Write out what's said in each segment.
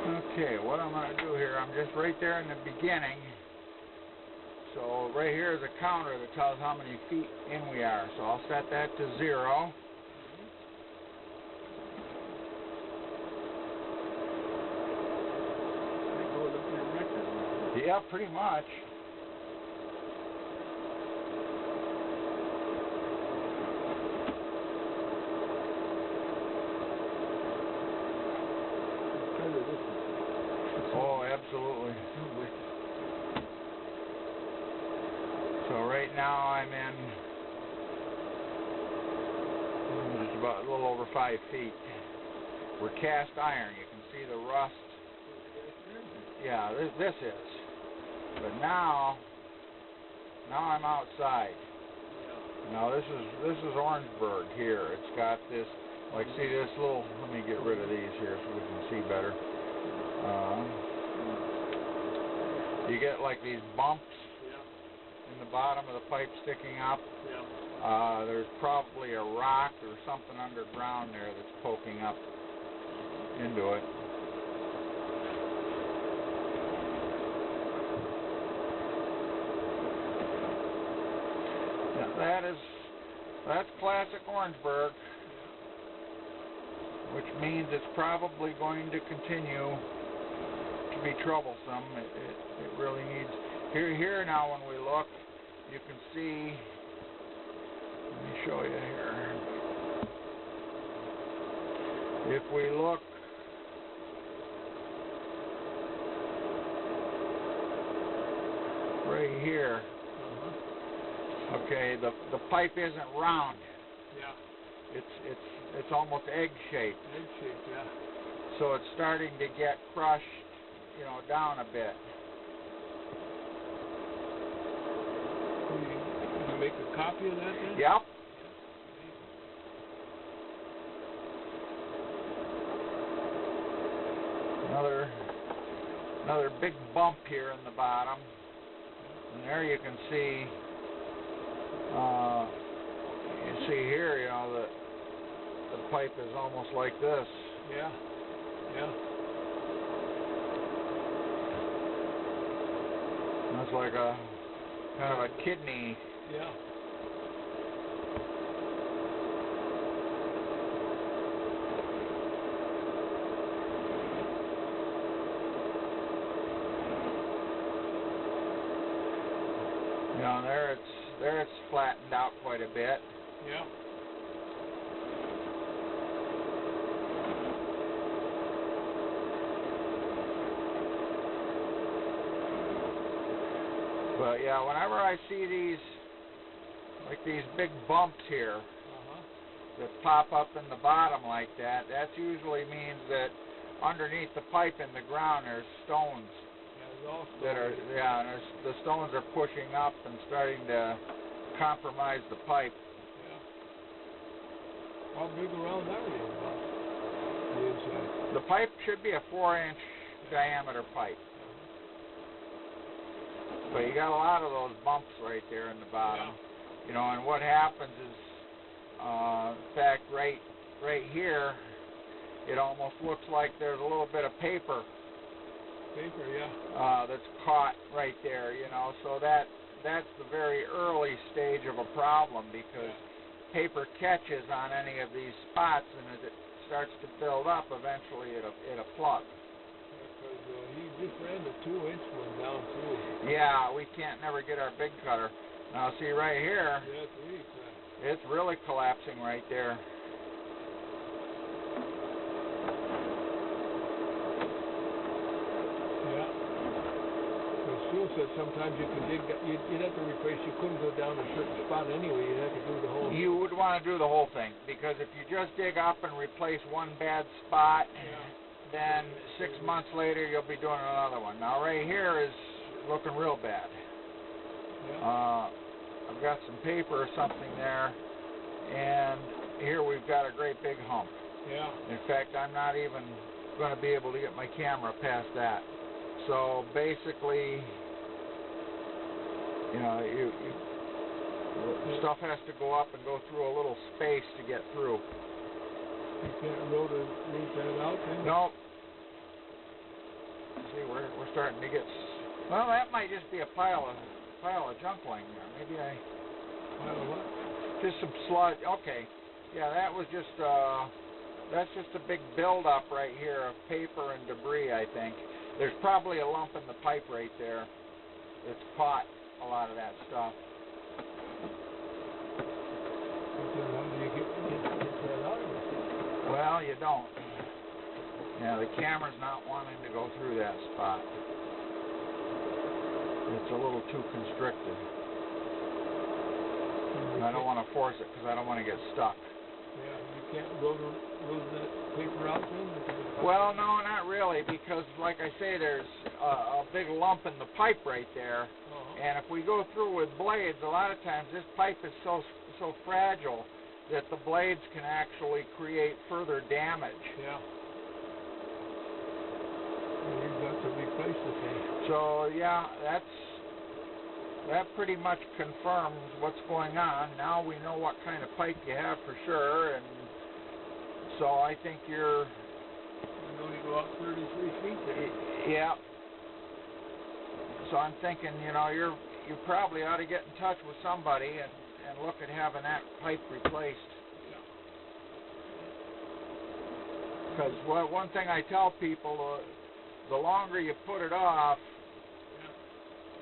Okay, what I'm going to do here, I'm just right there in the beginning. So right here is a counter that tells how many feet in we are. So I'll set that to 0. Yeah, pretty much. Oh, absolutely. So right now I'm in just about a little over 5 feet. We're cast iron. You can see the rust. Yeah, this is. But now I'm outside. Now this is Orangeburg here. It's got this, like, see this little. Let me get rid of these here so we can see better. You get like these bumps in the bottom of the pipe sticking up. There's probably a rock or something underground there that's poking up into it. That's classic Orangeburg, which means it's probably going to continue to be troublesome. It really needs. Here now, when we look, you can see. Let me show you here. If we look right here. Okay, the pipe isn't round. Yeah. It's almost egg-shaped. Egg-shaped, yeah. So it's starting to get crushed, down a bit. Can you make a copy of that then? Yep. Another big bump here in the bottom. And there you can see, here, the pipe is almost like this. Yeah. That's like a kind of a kidney. Yeah. There it's flattened out quite a bit. Yeah. But yeah, whenever I see these big bumps here that pop up in the bottom like that, that usually means that underneath the pipe in the ground there's stones. That are, and the stones are pushing up and starting to compromise the pipe. Yeah. How big around are you? The inside? The pipe should be a 4-inch diameter pipe. But you got a lot of those bumps right there in the bottom. Yeah. And what happens is, in fact, right here, it almost looks like there's a little bit of paper. That's caught right there, so that's the very early stage of a problem, because paper catches on any of these spots, and as it starts to build up, eventually it'll plug. Because he just ran the 2-inch one down through. Yeah, we can't never get our big cutter. Now see right here, it's really collapsing right there. Phil said sometimes you can dig, you'd have to replace, you couldn't go down a certain spot anyway, you'd have to do the whole thing. You would want to do the whole thing, because if you just dig up and replace one bad spot, then 6 months later you'll be doing another one. Now right here is looking real bad. I've got some paper or something there, and here we've got a great big hump. In fact, I'm not even going to be able to get my camera past that. So basically, stuff has to go up and go through a little space to get through. You can't root that out then? Nope. we're starting to get. Well, that might just be a pile of junk lying there. Maybe Pile of what? just some sludge. Okay, yeah, that was just that's just a big buildup right here of paper and debris. I think there's probably a lump in the pipe right there that's caught a lot of that stuff. Then how do you get that out of it? Well, you don't. Yeah, the camera's not wanting to go through that spot. It's a little too constricted. I don't want to force it because I don't want to get stuck. Yeah, you can't roll that paper out then? Well, no, not really, because like I say, there's a big lump in the pipe right there. And if we go through with blades, a lot of times this pipe is so fragile that the blades can actually create further damage. Yeah. And you've got to replace the thing. So yeah, that pretty much confirms what's going on. Now we know what kind of pipe you have for sure, and so I think you're. You only go out 33 feet there. Yeah. So I'm thinking, you know, you probably ought to get in touch with somebody and look at having that pipe replaced. Because one thing I tell people, the longer you put it off,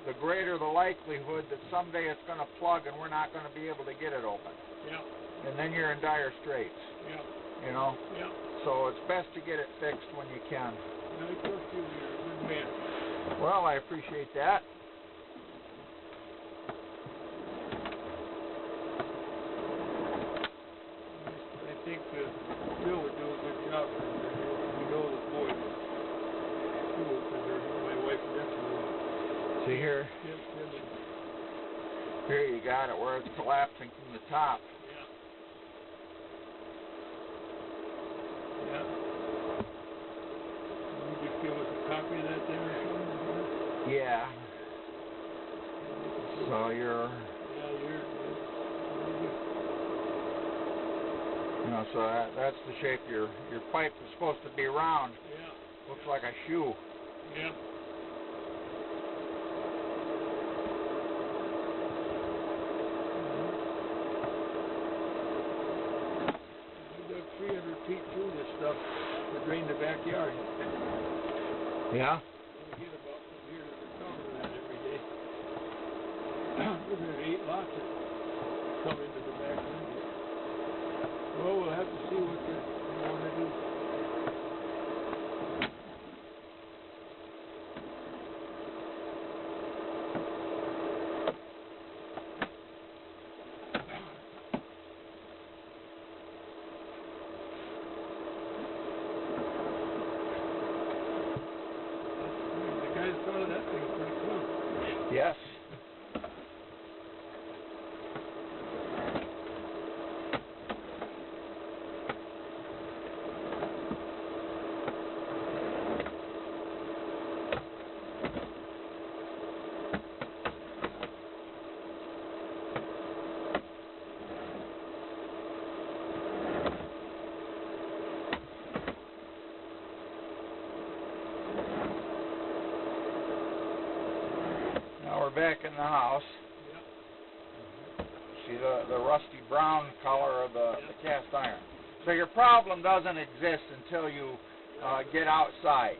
the greater the likelihood that someday it's going to plug and we're not going to be able to get it open. Yeah. And then you're in dire straits. Yeah. You know? Yeah. So it's best to get it fixed when you can. I trust you, you're a good man. Well, I appreciate that. I think Bill would do a good job. You know the boys at school, because my wife and nephew. See here? Yes, Here you got it, where it's collapsing from the top. Yeah. Can you just give us a copy of that there or something? Yeah. So you're. You know, so that's the shape. Your pipe is supposed to be round. Yeah. Looks like a shoe. Yeah. We dug 300 feet through this stuff to drain the backyard. Yeah. We get about from here to the top of that every day. There's 8 lots that come into the back window. Well, we'll have to see what they want to do. The guy that thought of that thing is pretty clever. Yes. Now we're back in the house. See the rusty brown color of the cast iron. So your problem doesn't exist until you get outside.